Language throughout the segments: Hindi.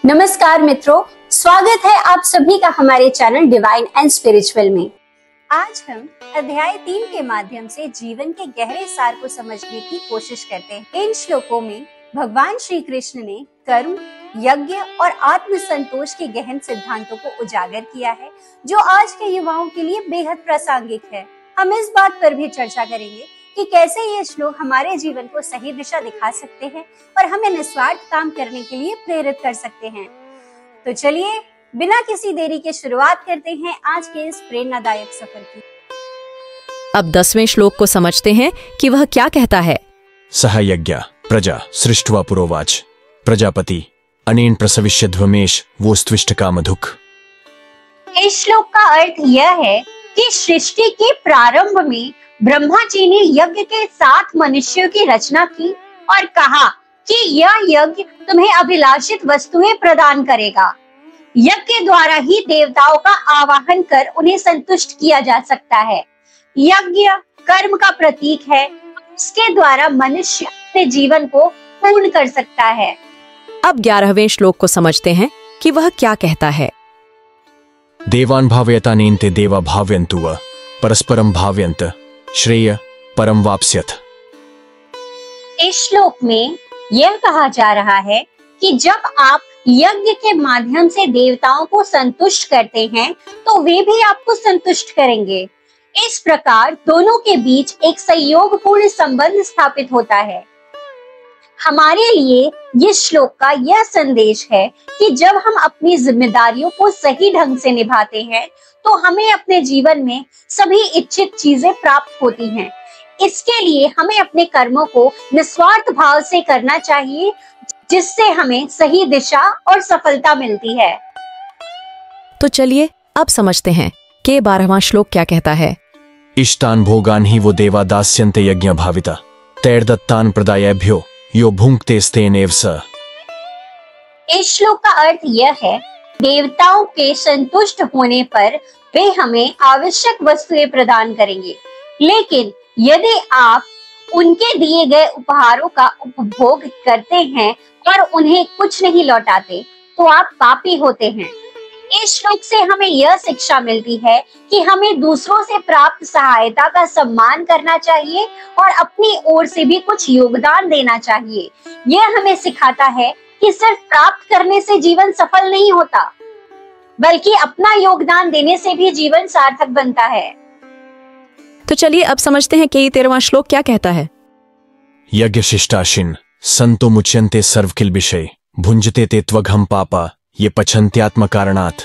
नमस्कार मित्रों, स्वागत है आप सभी का हमारे चैनल डिवाइन एंड स्पिरिचुअल में। आज हम अध्याय 3 के माध्यम से जीवन के गहरे सार को समझने की कोशिश करते हैं। इन श्लोकों में भगवान श्री कृष्ण ने कर्म, यज्ञ और आत्म संतोष के गहन सिद्धांतों को उजागर किया है, जो आज के युवाओं के लिए बेहद प्रासंगिक है। हम इस बात पर भी चर्चा करेंगे कि कैसे ये श्लोक हमारे जीवन को सही दिशा दिखा सकते हैं और हमें निस्वार्थ काम करने के लिए प्रेरित कर सकते हैं। तो चलिए बिना किसी देरी के शुरुआत करते हैं आज के इस प्रेरणादायक सफर की। अब 10वें श्लोक को समझते हैं कि वह क्या कहता है। सह यज्ञ प्रजा सृष्ट्वा पुरोवाच प्रजापति अनेन प्रसविष्यध्वमेश वोस्त्विष्ट कामधुक्। इस श्लोक का अर्थ यह है कि सृष्टि के प्रारंभ में ब्रह्मा जी ने यज्ञ के साथ मनुष्यों की रचना की और कहा कि यह यज्ञ तुम्हें अभिलाषित वस्तुएं प्रदान करेगा। यज्ञ द्वारा ही देवताओं का आवाहन कर उन्हें संतुष्ट किया जा सकता है। यज्ञ कर्म का प्रतीक है, उसके द्वारा मनुष्य अपने जीवन को पूर्ण कर सकता है। अब 11वें श्लोक को समझते हैं कि वह क्या कहता है। देवान् भावयतानेन ते देवा भावयन्तु व परस्परं भावयन्त श्रेय परम वाप्स्यथ। इस श्लोक में यह कहा जा रहा है कि जब आप यज्ञ के माध्यम से देवताओं को संतुष्ट करते हैं तो वे भी आपको संतुष्ट करेंगे। इस प्रकार दोनों के बीच एक सहयोगपूर्ण संबंध स्थापित होता है। हमारे लिए इस श्लोक का यह संदेश है कि जब हम अपनी जिम्मेदारियों को सही ढंग से निभाते हैं तो हमें अपने जीवन में सभी इच्छित चीजें प्राप्त होती हैं। इसके लिए हमें अपने कर्मों को निस्वार्थ भाव से करना चाहिए, जिससे हमें सही दिशा और सफलता मिलती है। तो चलिए अब समझते हैं कि 12वां श्लोक क्या कहता है। इष्टान भोगान ही वो देवा दास्यन्ते यज्ञ भाविता तैर्दत्तान प्रदायेभ्यो यो भुंक्तेस्तेनेव स। इस श्लोक का अर्थ यह है, देवताओं के संतुष्ट होने पर वे हमें आवश्यक वस्तुएं प्रदान करेंगे, लेकिन यदि आप उनके दिए गए उपहारों का उपभोग करते हैं और उन्हें कुछ नहीं लौटाते तो आप पापी होते हैं। इस श्लोक से हमें यह शिक्षा मिलती है कि हमें दूसरों से प्राप्त सहायता का सम्मान करना चाहिए और अपनी ओर से भी कुछ योगदान देना चाहिए। यह हमें सिखाता है कि सिर्फ प्राप्त करने से जीवन सफल नहीं होता, बल्कि अपना योगदान देने से भी जीवन सार्थक बनता है। तो चलिए अब समझते हैं कि 13वां श्लोक क्या कहता है। यज्ञ शिष्टाशिन संतो मुच्यन्ते सर्वकिल विषय भुंजते ते त्वघम पापा ये पचन्त्यात्म कारणात्।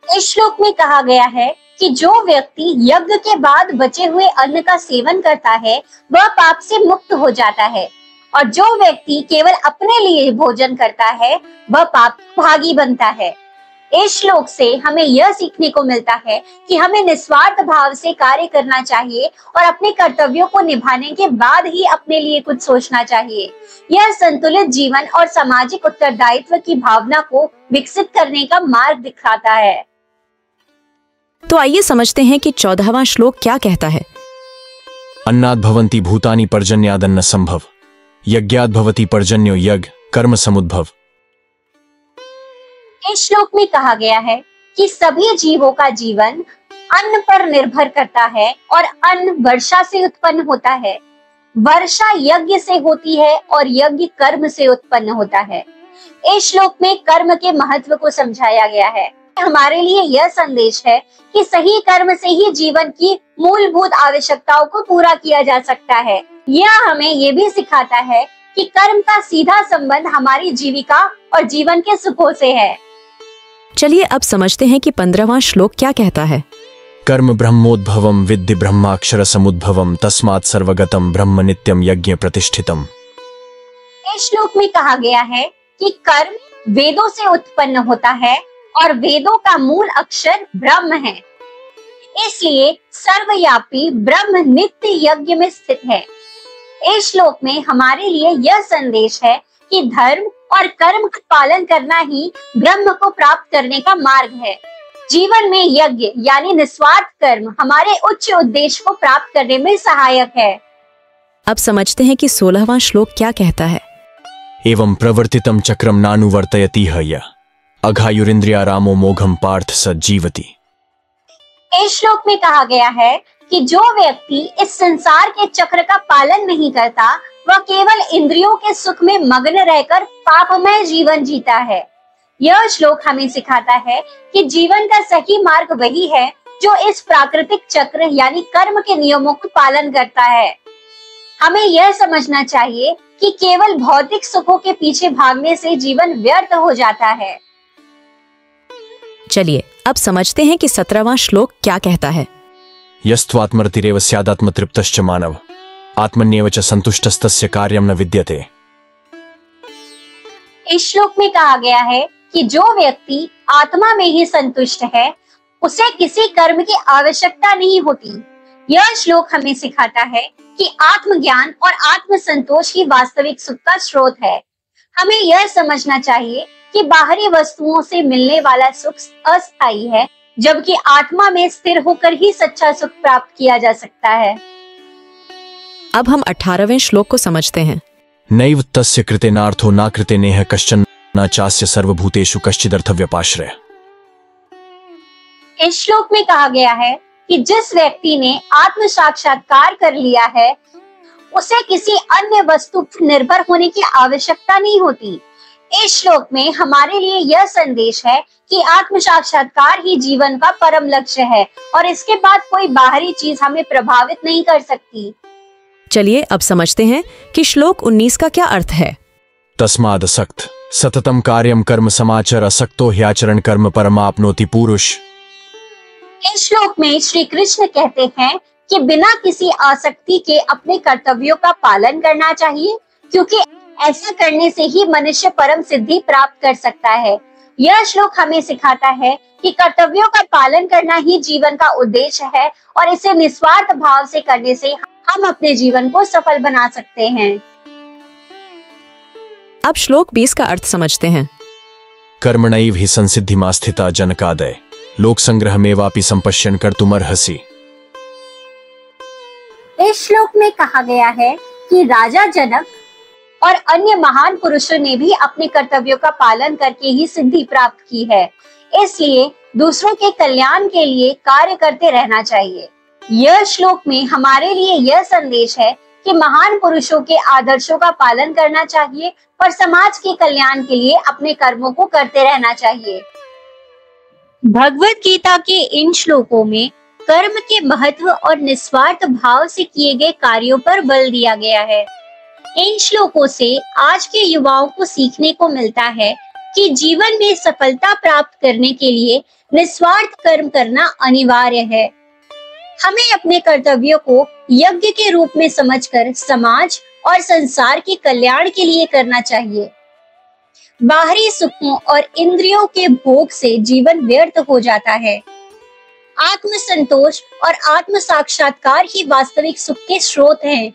इस श्लोक में कहा गया है कि जो व्यक्ति यज्ञ के बाद बचे हुए अन्न का सेवन करता है वह पाप से मुक्त हो जाता है, और जो व्यक्ति केवल अपने लिए भोजन करता है वह पाप भागी बनता है। इस श्लोक से हमें यह सीखने को मिलता है कि हमें निस्वार्थ भाव से कार्य करना चाहिए और अपने कर्तव्यों को निभाने के बाद ही अपने लिए कुछ सोचना चाहिए। यह संतुलित जीवन और सामाजिक उत्तरदायित्व की भावना को विकसित करने का मार्ग दिखाता है। तो आइए समझते हैं कि 14वां श्लोक क्या कहता है। अन्नाद् भवन्ति भूतानि पर्जन्यादन्न संभव यज्ञाद् भवति पर्जन्यो यज्ञ कर्म समुद्भव। इस श्लोक में कहा गया है कि सभी जीवों का जीवन अन्न पर निर्भर करता है और अन्न वर्षा से उत्पन्न होता है। वर्षा यज्ञ से होती है और यज्ञ कर्म से उत्पन्न होता है। इस श्लोक में कर्म के महत्व को समझाया गया है। हमारे लिए यह संदेश है कि सही कर्म से ही जीवन की मूलभूत आवश्यकताओं को पूरा किया जा सकता है। यह हमें ये भी सिखाता है कि कर्म का सीधा संबंध हमारी जीविका और जीवन के सुखों से है। चलिए अब समझते हैं कि 15वां श्लोक क्या कहता है। कर्म ब्रह्मोद्भवम विद्धि ब्रह्माक्षर समुद्भवम तस्मात् सर्वगतम ब्रह्म नित्यम यज्ञ प्रतिष्ठितम। इस श्लोक में कहा गया है कि कर्म वेदों से उत्पन्न होता है और वेदों का मूल अक्षर ब्रह्म है, इसलिए सर्वव्यापी ब्रह्म नित्य यज्ञ में स्थित है। इस श्लोक में हमारे लिए यह संदेश है कि धर्म और कर्म का पालन करना ही ब्रह्म को प्राप्त करने का मार्ग है। जीवन में यज्ञ यानी निस्वार्थ कर्म हमारे उच्च उद्देश्य को प्राप्त करने में सहायक है। अब समझते हैं कि 16वां श्लोक क्या कहता है। एवं प्रवर्तितं चक्रम नानुवर्तयति हय अघायुरिंद्रिया रामो मोघम पार्थ स जीवति। इस श्लोक में कहा गया है कि जो व्यक्ति इस संसार के चक्र का पालन नहीं करता वह केवल इंद्रियों के सुख में मग्न रहकर पापमय जीवन जीता है। यह श्लोक हमें सिखाता है कि जीवन का सही मार्ग वही है जो इस प्राकृतिक चक्र यानी कर्म के नियमों का पालन करता है। हमें यह समझना चाहिए कि केवल भौतिक सुखों के पीछे भागने से जीवन व्यर्थ हो जाता है। चलिए अब समझते हैं कि 17वां श्लोक क्या कहता है। यस्त्वात्मरतिरेव स्यादात्मतृप्तश्च मानव आत्मन्येव च संतुष्टस्तस्य कार्यं न विद्यते। इस श्लोक में कहा गया है कि जो व्यक्ति आत्मा में ही संतुष्ट है उसे किसी कर्म की आवश्यकता नहीं होती। यह श्लोक हमें सिखाता है कि आत्मज्ञान और आत्म संतोष ही वास्तविक सुख का स्रोत है। हमें यह समझना चाहिए कि बाहरी वस्तुओं से मिलने वाला सुख अस्थायी है, जबकि आत्मा में स्थिर होकर ही सच्चा सुख प्राप्त किया जा सकता है। अब हम 18वें श्लोक को समझते हैं। नैव तस्य कृतेनार्थो न कृतेनेह कश्चन न चास्य सर्वभूतेषु कश्चिदर्थव्यपाश्रय। इस श्लोक में कहा गया है कि जिस व्यक्ति ने आत्म साक्षात्कार कर लिया है उसे किसी अन्य वस्तु पर निर्भर होने की आवश्यकता नहीं होती। इस श्लोक में हमारे लिए यह संदेश है कि आत्म साक्षात्कार ही जीवन का परम लक्ष्य है और इसके बाद कोई बाहरी चीज हमें प्रभावित नहीं कर सकती। चलिए अब समझते हैं कि श्लोक 19 का क्या अर्थ है। तस्मादसक्त सततम कार्यम कर्म समाचर असक्तो ह्याचरण कर्म परमाप्नोति पुरुष। इस श्लोक में श्री कृष्ण कहते हैं कि बिना किसी आसक्ति के अपने कर्तव्यों का पालन करना चाहिए, क्योंकि ऐसा करने से ही मनुष्य परम सिद्धि प्राप्त कर सकता है। यह श्लोक हमें सिखाता है कि कर्तव्यों का पालन करना ही जीवन का उद्देश्य है और इसे निस्वार्थ भाव से करने से हम अपने जीवन को सफल बना सकते हैं। अब श्लोक 20 का अर्थ समझते हैं। कर्मणैव हि संसिद्धिमा स्थिता जनकादय लोक संग्रह में वापि संपश्यन कर्तुमर्हसि। इस श्लोक में कहा गया है कि राजा जनक और अन्य महान पुरुषों ने भी अपने कर्तव्यों का पालन करके ही सिद्धि प्राप्त की है, इसलिए दूसरों के कल्याण के लिए कार्य करते रहना चाहिए। यह श्लोक में हमारे लिए यह संदेश है कि महान पुरुषों के आदर्शों का पालन करना चाहिए और समाज के कल्याण के लिए अपने कर्मों को करते रहना चाहिए। भगवत गीता के इन श्लोकों में कर्म के महत्व और निस्वार्थ भाव से किए गए कार्यों पर बल दिया गया है। इन श्लोकों से आज के युवाओं को सीखने को मिलता है कि जीवन में सफलता प्राप्त करने के लिए निस्वार्थ कर्म करना अनिवार्य है। हमें अपने कर्तव्यों को यज्ञ के रूप में समझकर समाज और संसार के कल्याण के लिए करना चाहिए। बाहरी सुखों और इंद्रियों के भोग से जीवन व्यर्थ हो जाता है। आत्म संतोष और आत्म साक्षात्कार ही वास्तविक सुख के स्रोत हैं।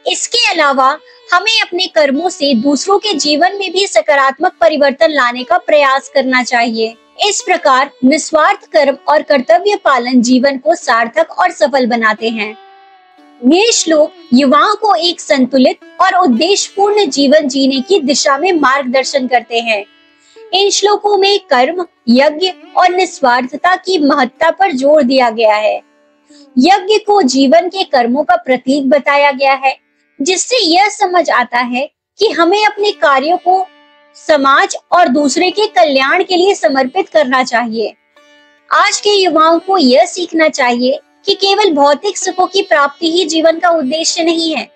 इसके अलावा हमें अपने कर्मों से दूसरों के जीवन में भी सकारात्मक परिवर्तन लाने का प्रयास करना चाहिए। इस प्रकार निस्वार्थ कर्म और कर्तव्य पालन जीवन को सार्थक और सफल बनाते हैं। ये श्लोक युवाओं को एक संतुलित और उद्देश्यपूर्ण जीवन जीने की दिशा में मार्गदर्शन करते हैं। इन श्लोकों में कर्म, यज्ञ और निस्वार्थता की महत्ता पर जोर दिया गया है। यज्ञ को जीवन के कर्मों का प्रतीक बताया गया है, जिससे यह समझ आता है कि हमें अपने कार्यों को समाज और दूसरे के कल्याण के लिए समर्पित करना चाहिए। आज के युवाओं को यह सीखना चाहिए कि केवल भौतिक सुखों की प्राप्ति ही जीवन का उद्देश्य नहीं है।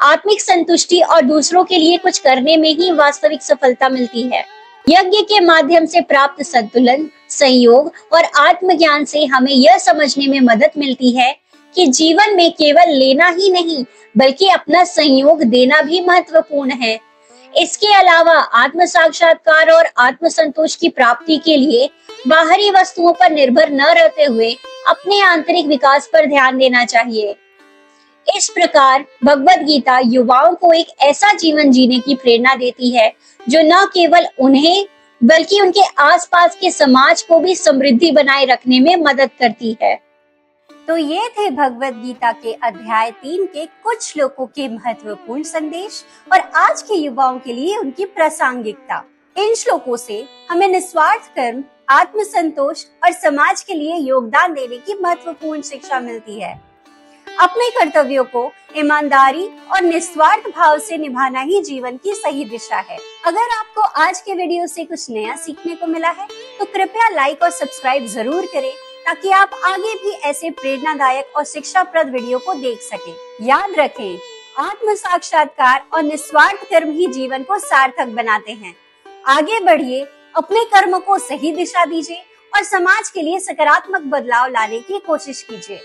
आत्मिक संतुष्टि और दूसरों के लिए कुछ करने में ही वास्तविक सफलता मिलती है। यज्ञ के माध्यम से प्राप्त संतुलन, संयोग और आत्मज्ञान से हमें यह समझने में मदद मिलती है कि जीवन में केवल लेना ही नहीं बल्कि अपना संयोग देना भी महत्वपूर्ण है। इसके अलावा आत्म साक्षात्कार और आत्म संतोष की प्राप्ति के लिए बाहरी वस्तुओं पर निर्भर न रहते हुए अपने आंतरिक विकास पर ध्यान देना चाहिए। इस प्रकार भगवत गीता युवाओं को एक ऐसा जीवन जीने की प्रेरणा देती है जो न केवल उन्हें बल्कि उनके आसपास के समाज को भी समृद्धि बनाए रखने में मदद करती है। तो ये थे भगवत गीता के अध्याय 3 के कुछ श्लोकों के महत्वपूर्ण संदेश और आज के युवाओं के लिए उनकी प्रासंगिकता। इन श्लोकों से हमें निस्वार्थ कर्म, आत्मसंतोष और समाज के लिए योगदान देने की महत्वपूर्ण शिक्षा मिलती है। अपने कर्तव्यों को ईमानदारी और निस्वार्थ भाव से निभाना ही जीवन की सही दिशा है। अगर आपको आज के वीडियो से कुछ नया सीखने को मिला है तो कृपया लाइक और सब्सक्राइब जरूर करें ताकि आप आगे भी ऐसे प्रेरणादायक और शिक्षाप्रद वीडियो को देख सकें। याद रखें, आत्म साक्षात्कार और निस्वार्थ कर्म ही जीवन को सार्थक बनाते हैं। आगे बढ़िए, अपने कर्म को सही दिशा दीजिए और समाज के लिए सकारात्मक बदलाव लाने की कोशिश कीजिए।